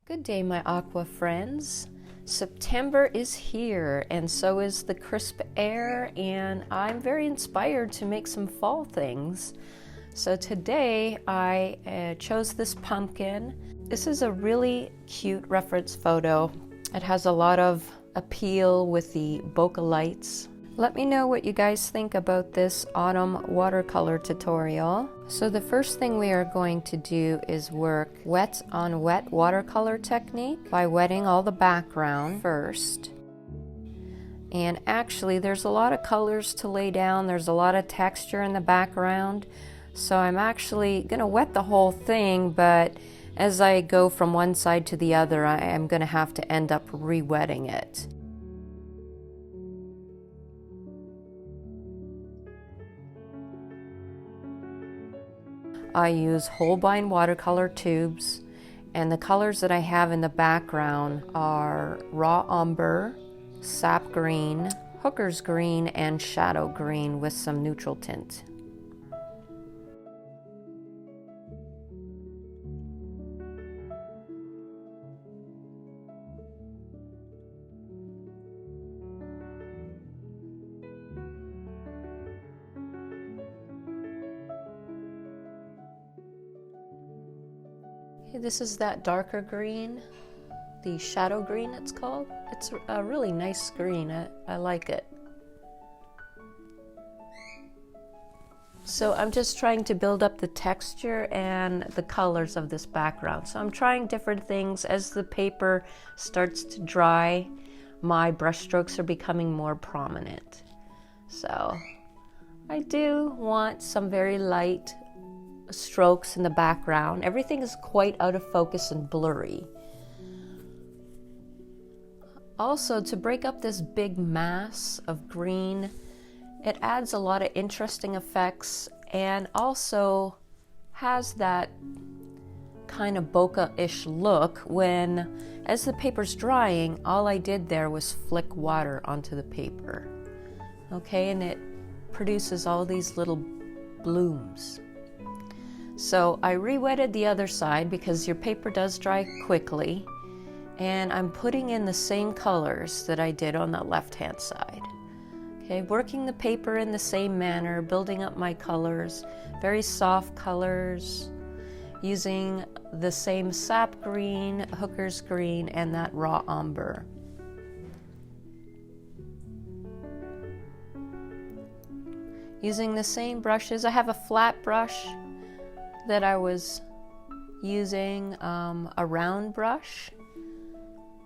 Good day, my aqua friends. September is here, and so is the crisp air, and I'm very inspired to make some fall things. So today I chose this pumpkin. This is a really cute reference photo. It has a lot of appeal with the bokeh lights. Let me know what you guys think about this autumn watercolor tutorial. So the first thing we are going to do is work wet on wet watercolor technique by wetting all the background first. And actually there's a lot of colors to lay down, there's a lot of texture in the background. So I'm actually gonna wet the whole thing, but as I go from one side to the other, I am gonna have to end up re-wetting it. I use Holbein watercolor tubes, and the colors that I have in the background are raw umber, sap green, hooker's green, and shadow green with some neutral tint. This is that darker green, the shadow green it's called. It's a really nice green, I like it. So I'm just trying to build up the texture and the colors of this background. So I'm trying different things. As the paper starts to dry, my brush strokes are becoming more prominent. So I do want some very light strokes in the background. Everything is quite out of focus and blurry. Also, to break up this big mass of green, it adds a lot of interesting effects and also has that kind of bokeh-ish look when, as the paper's drying, all I did there was flick water onto the paper. Okay, and it produces all these little blooms. So I re-wetted the other side because your paper does dry quickly, and I'm putting in the same colors that I did on the left-hand side. Okay, working the paper in the same manner, building up my colors, very soft colors, using the same sap green, hooker's green, and that raw umber. Using the same brushes. I have a flat brush that I was using, a round brush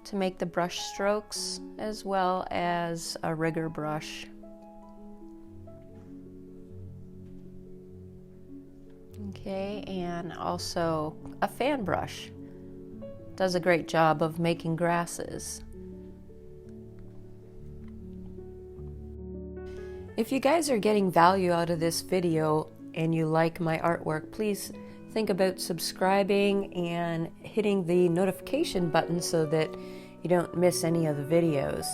to make the brush strokes, as well as a rigger brush. Okay, and also a fan brush. Does a great job of making grasses. If you guys are getting value out of this video and you like my artwork, please think about subscribing and hitting the notification button so that you don't miss any of the videos.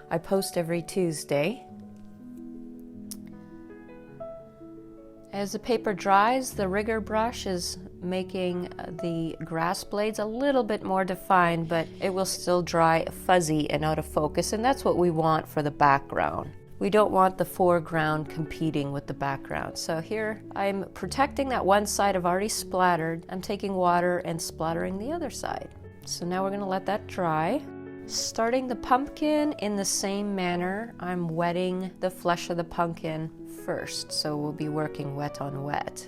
I post every Tuesday. As the paper dries, the rigger brush is making the grass blades a little bit more defined, but it will still dry fuzzy and out of focus, and that's what we want for the background. We don't want the foreground competing with the background. So here I'm protecting that one side I've already splattered. I'm taking water and splattering the other side. So now we're gonna let that dry. Starting the pumpkin in the same manner, I'm wetting the flesh of the pumpkin first. So we'll be working wet on wet.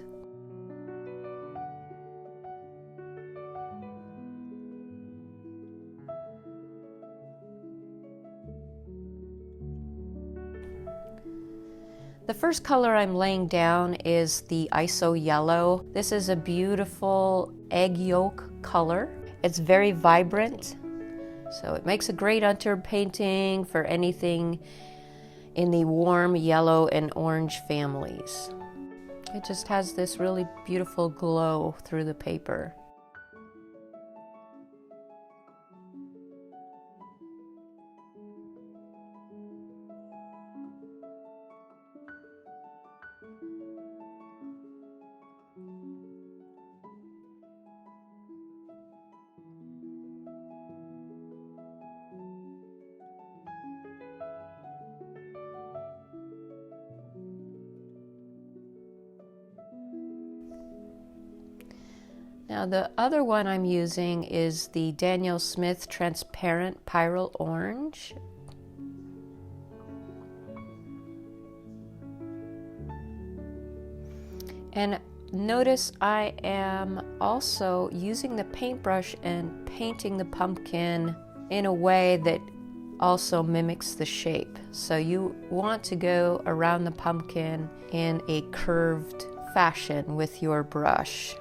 The first color I'm laying down is the ISO yellow. This is a beautiful egg yolk color. It's very vibrant, so it makes a great underpainting for anything in the warm yellow and orange families. It just has this really beautiful glow through the paper. Now the other one I'm using is the Daniel Smith Transparent Pyrrole Orange. And notice I am also using the paintbrush and painting the pumpkin in a way that also mimics the shape. So you want to go around the pumpkin in a curved fashion with your brush.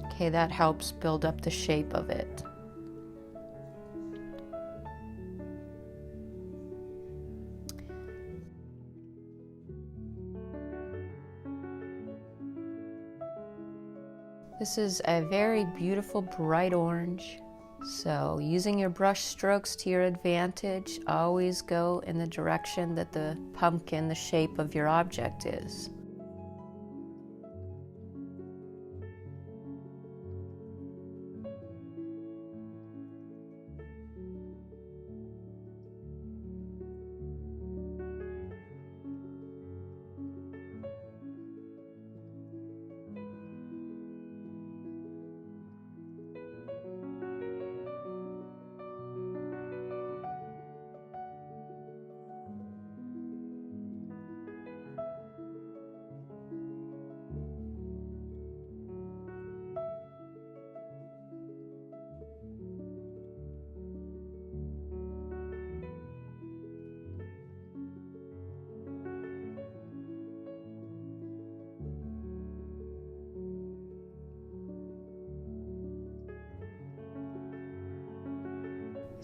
Okay, that helps build up the shape of it. This is a very beautiful bright orange. So using your brush strokes to your advantage, always go in the direction that the pumpkin, the shape of your object is.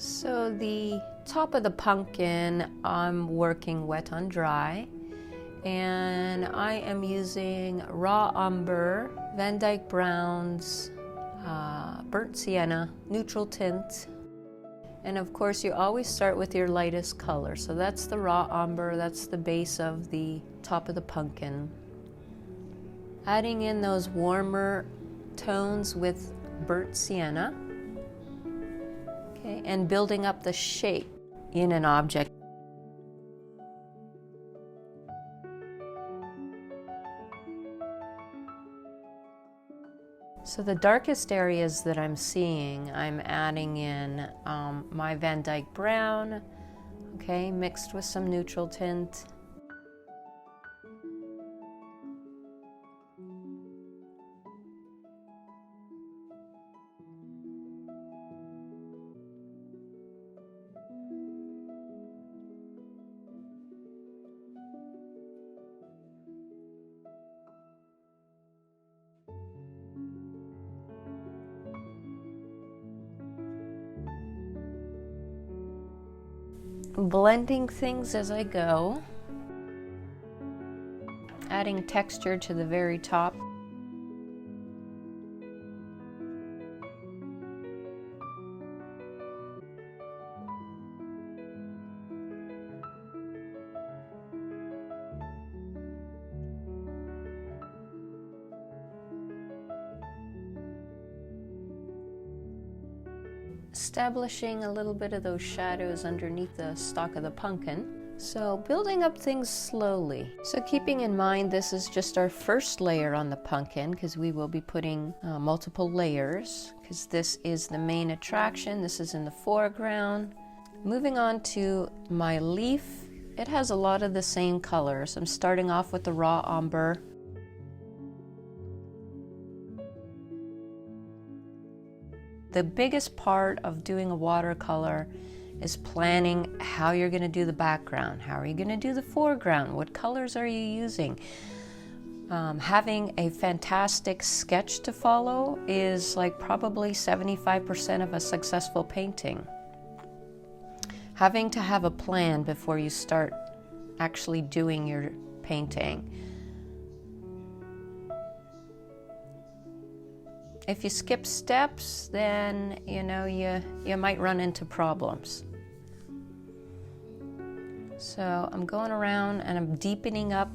So the top of the pumpkin, I'm working wet on dry, and I am using raw umber, Van Dyke browns, burnt sienna, neutral tint, and of course you always start with your lightest color. So that's the raw umber, that's the base of the top of the pumpkin. Adding in those warmer tones with burnt sienna. Okay, and building up the shape in an object. So the darkest areas that I'm seeing, I'm adding in my Van Dyke brown, okay, mixed with some neutral tint. Blending things as I go, adding texture to the very top. Establishing a little bit of those shadows underneath the stalk of the pumpkin. So building up things slowly. So keeping in mind this is just our first layer on the pumpkin, because we will be putting multiple layers, because this is the main attraction. This is in the foreground. Moving on to my leaf, it has a lot of the same colors. I'm starting off with the raw umber. The biggest part of doing a watercolor is planning how you're going to do the background. How are you going to do the foreground? What colors are you using? Having a fantastic sketch to follow is like probably 75% of a successful painting. Having to have a plan before you start actually doing your painting. If you skip steps, then you might run into problems. So I'm going around and I'm deepening up.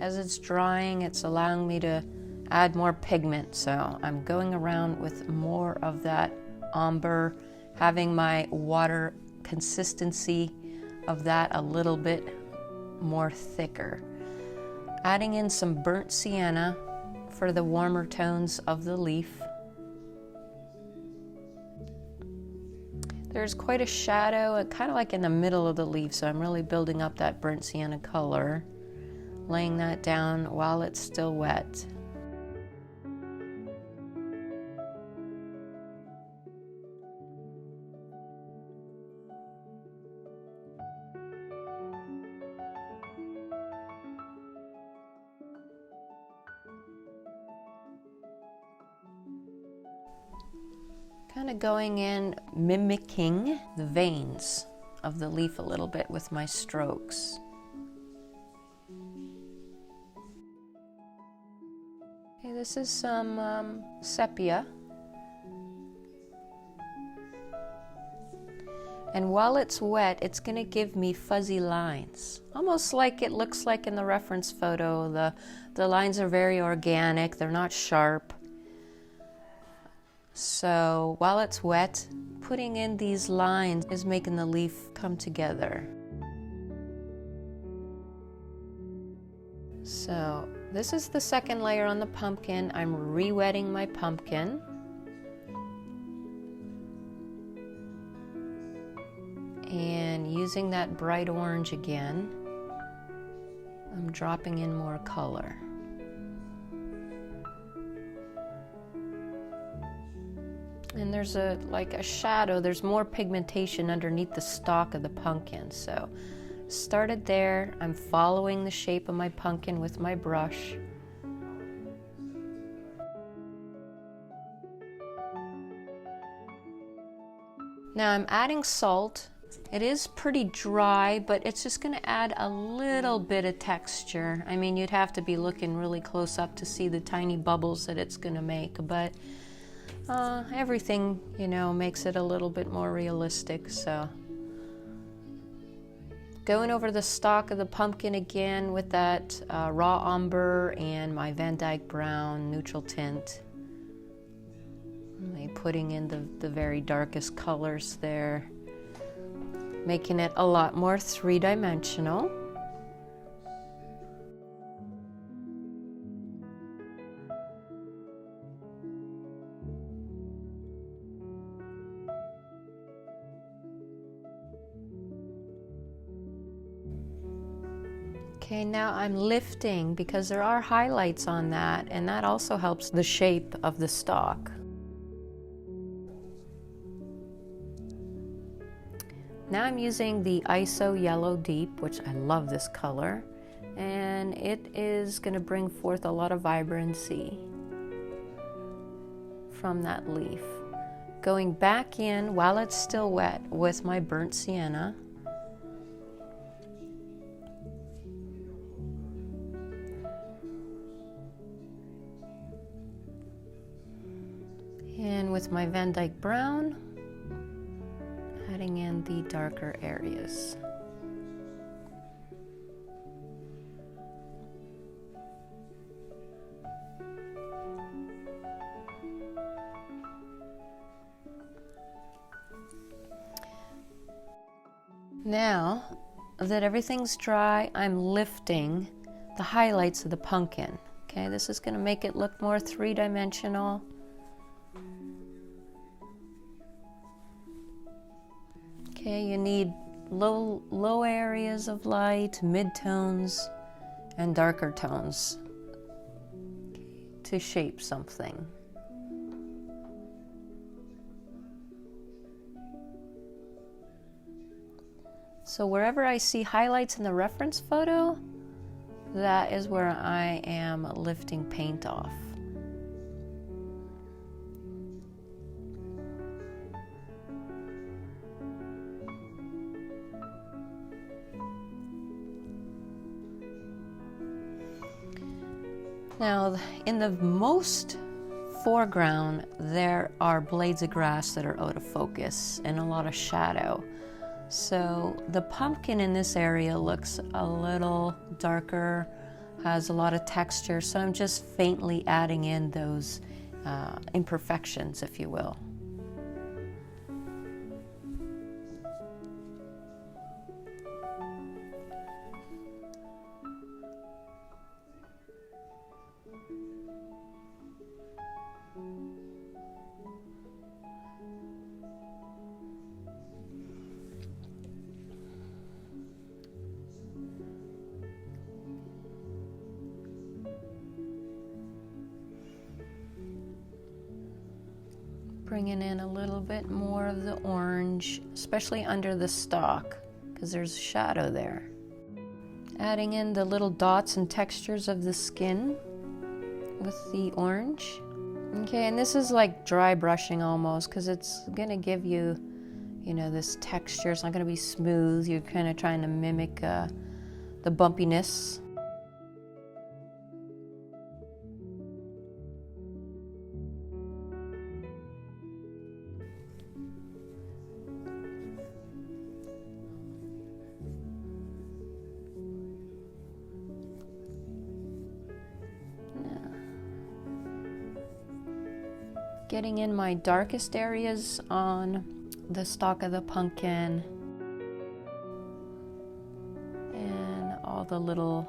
As it's drying, it's allowing me to add more pigment. So I'm going around with more of that umber, having my water consistency of that a little bit more thicker. Adding in some burnt sienna for the warmer tones of the leaf. There's quite a shadow, kind of like in the middle of the leaf, so I'm really building up that burnt sienna color, laying that down while it's still wet. Kind of going in, mimicking the veins of the leaf a little bit with my strokes. Okay, this is some sepia. And while it's wet, it's going to give me fuzzy lines, almost like it looks like in the reference photo. The lines are very organic, they're not sharp. So while it's wet, putting in these lines is making the leaf come together. So this is the second layer on the pumpkin. I'm re-wetting my pumpkin. And using that bright orange again, I'm dropping in more color. And there's like a shadow, there's more pigmentation underneath the stalk of the pumpkin. So started there, I'm following the shape of my pumpkin with my brush. Now I'm adding salt. It is pretty dry, but it's just going to add a little bit of texture. I mean, you'd have to be looking really close up to see the tiny bubbles that it's going to make, but everything, you know, makes it a little bit more realistic. So going over the stalk of the pumpkin again with that raw umber and my Van Dyke brown neutral tint. I'm putting in the very darkest colors there, making it a lot more three-dimensional. Okay, now I'm lifting because there are highlights on that, and that also helps the shape of the stalk. Now I'm using the ISO Yellow Deep, which I love this color, and it is going to bring forth a lot of vibrancy from that leaf. Going back in while it's still wet with my burnt sienna. And with my Van Dyke brown, adding in the darker areas. Now that everything's dry, I'm lifting the highlights of the pumpkin. Okay, this is going to make it look more three-dimensional. Okay, you need low areas of light, mid-tones, and darker tones to shape something. So wherever I see highlights in the reference photo, that is where I am lifting paint off. Now, in the most foreground, there are blades of grass that are out of focus and a lot of shadow. So the pumpkin in this area looks a little darker, has a lot of texture, so I'm just faintly adding in those imperfections, if you will. bringing in a little bit more of the orange, especially under the stalk, because there's shadow there. Adding in the little dots and textures of the skin with the orange. Okay, and this is like dry brushing almost, because it's gonna give you, you know, this texture. It's not gonna be smooth. You're kind of trying to mimic the bumpiness. Getting in my darkest areas on the stalk of the pumpkin and all the little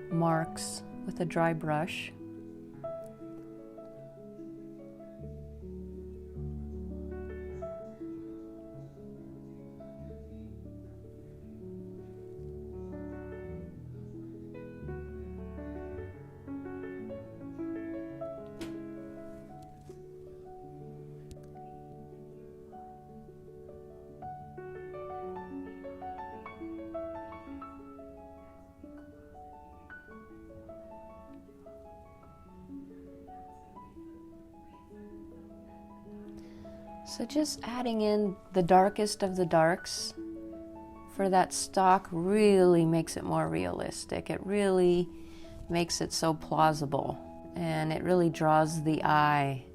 marks with a dry brush. So just adding in the darkest of the darks for that stalk really makes it more realistic. It really makes it so plausible, and it really draws the eye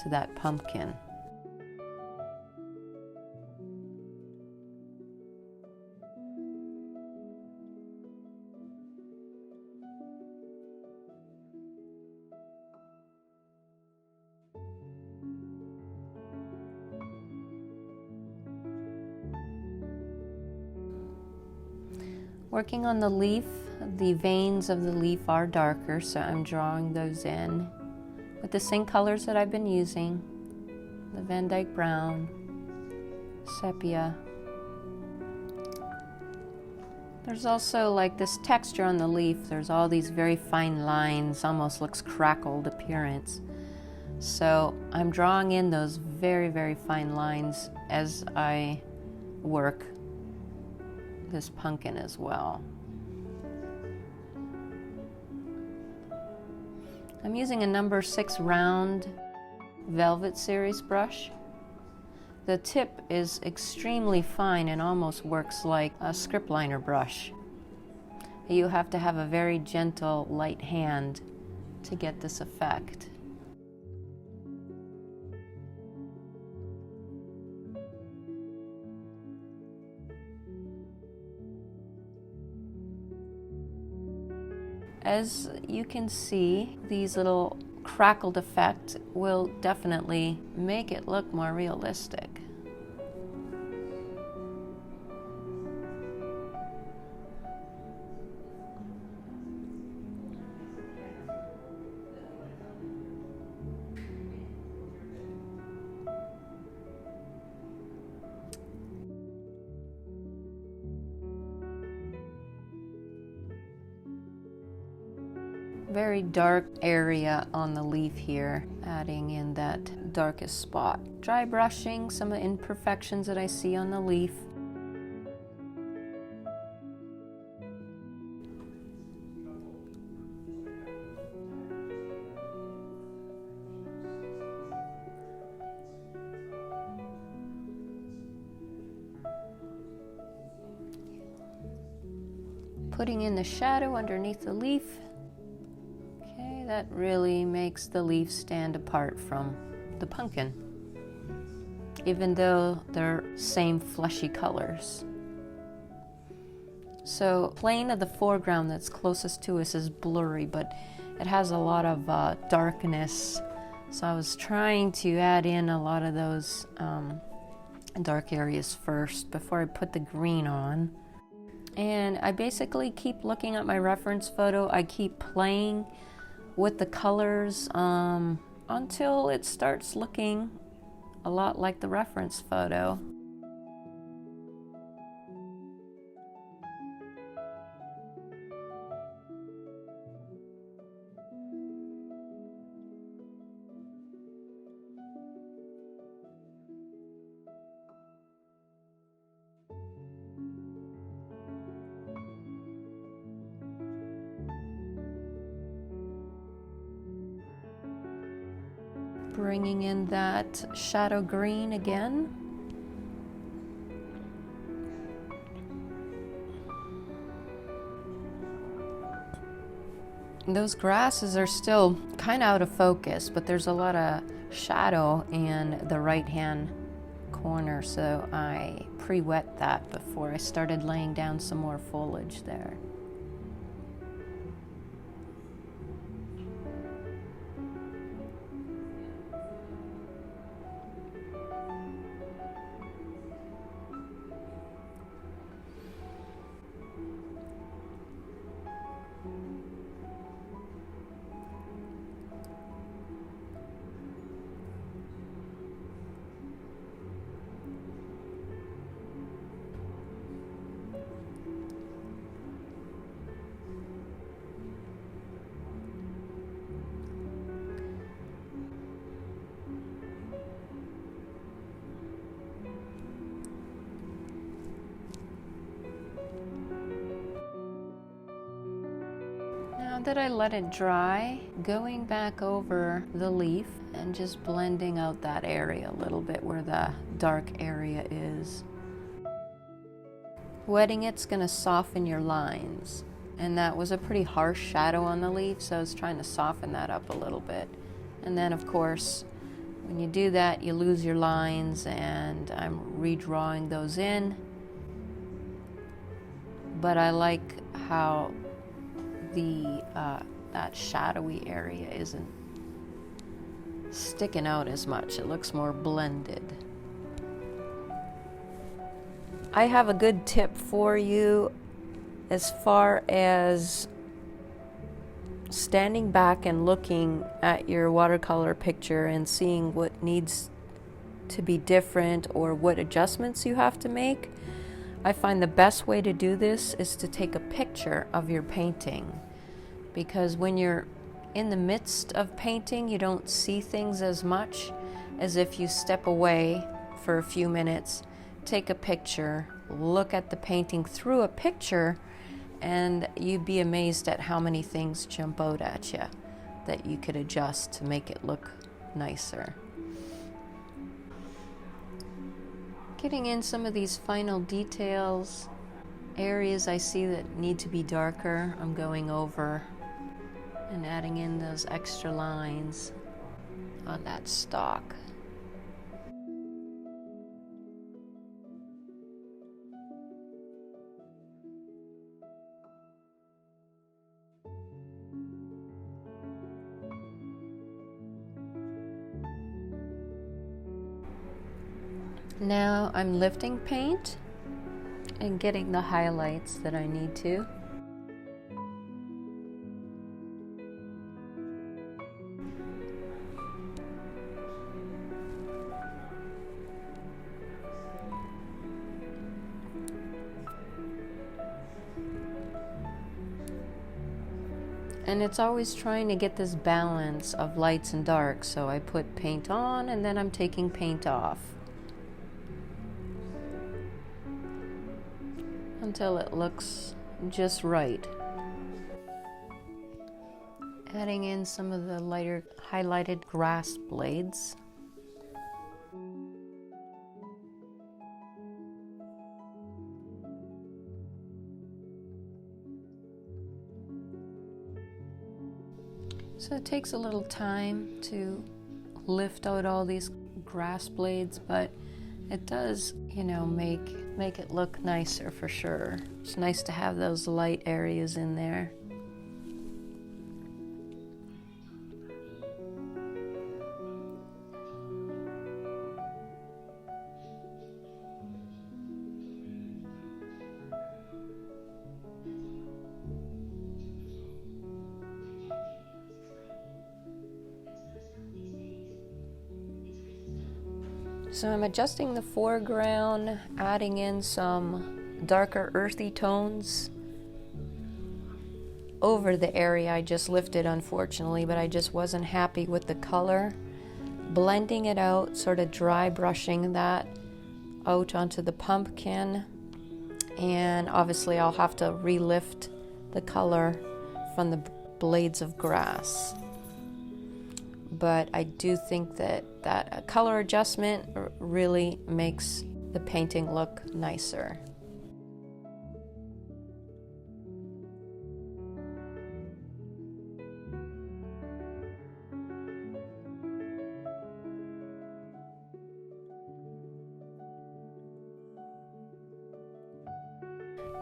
to that pumpkin. Working on the leaf, the veins of the leaf are darker, so I'm drawing those in with the same colors that I've been using, the Van Dyke Brown, Sepia. There's also like this texture on the leaf. There's all these very fine lines, almost looks crackled appearance. So I'm drawing in those very, very fine lines as I work this pumpkin as well. I'm using a number 6 round velvet series brush. The tip is extremely fine and almost works like a script liner brush. You have to have a very gentle, light hand to get this effect. As you can see, these little crackled effect will definitely make it look more realistic. Very dark area on the leaf here, adding in that darkest spot. Dry brushing some of the imperfections that I see on the leaf. Putting in the shadow underneath the leaf. That really makes the leaf stand apart from the pumpkin, even though they're same fleshy colors. So plane of the foreground that's closest to us is blurry, but it has a lot of darkness. So I was trying to add in a lot of those dark areas first before I put the green on. And I basically keep looking at my reference photo. I keep playing with the colors until it starts looking a lot like the reference photo. Bringing in that shadow green again. Those grasses are still kind of out of focus, but there's a lot of shadow in the right-hand corner, so I pre-wet that before I started laying down some more foliage there. Now that I let it dry, going back over the leaf and just blending out that area a little bit where the dark area is. Wetting it's going to soften your lines, and that was a pretty harsh shadow on the leaf, so I was trying to soften that up a little bit. And then of course when you do that you lose your lines, and I'm redrawing those in. But I like how that shadowy area isn't sticking out as much. It looks more blended. I have a good tip for you as far as standing back and looking at your watercolor picture and seeing what needs to be different or what adjustments you have to make. I find the best way to do this is to take a picture of your painting, because when you're in the midst of painting, you don't see things as much as if you step away for a few minutes, take a picture, look at the painting through a picture, and you'd be amazed at how many things jump out at you that you could adjust to make it look nicer. Getting in some of these final details, areas I see that need to be darker, I'm going over and adding in those extra lines on that stalk. Now I'm lifting paint and getting the highlights that I need to. And it's always trying to get this balance of lights and darks, so I put paint on and then I'm taking paint off until it looks just right. Adding in some of the lighter highlighted grass blades. So it takes a little time to lift out all these grass blades, but it does, make it look nicer for sure. It's nice to have those light areas in there. So I'm adjusting the foreground, adding in some darker earthy tones over the area I just lifted, unfortunately, but I just wasn't happy with the color. Blending it out, sort of dry brushing that out onto the pumpkin, and obviously I'll have to relift the color from the blades of grass. but I do think that that color adjustment really makes the painting look nicer.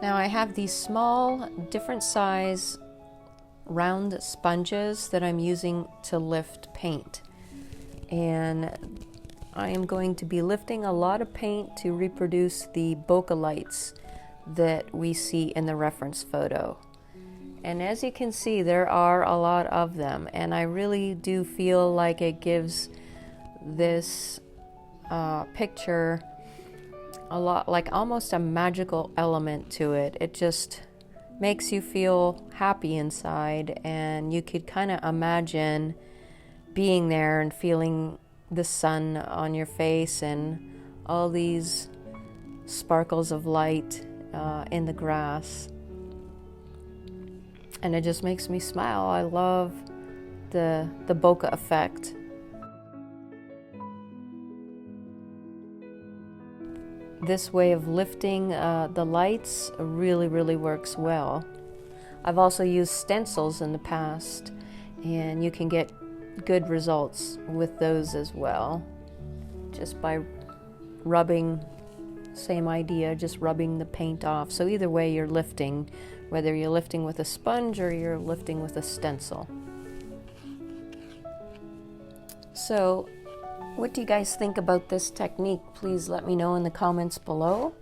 Now I have these small, different size, round sponges that I'm using to lift paint. And I am going to be lifting a lot of paint to reproduce the bokeh lights that we see in the reference photo. And as you can see, there are a lot of them, and I really do feel like it gives this picture a lot, like almost a magical element to it. It just makes you feel happy inside, and you could kind of imagine being there and feeling the sun on your face and all these sparkles of light in the grass. And it just makes me smile. I love the bokeh effect. This way of lifting the lights really works well. I've also used stencils in the past, and you can get good results with those as well. Just by rubbing, same idea, just rubbing the paint off. So either way you're lifting, whether you're lifting with a sponge or you're lifting with a stencil. So what do you guys think about this technique? Please let me know in the comments below.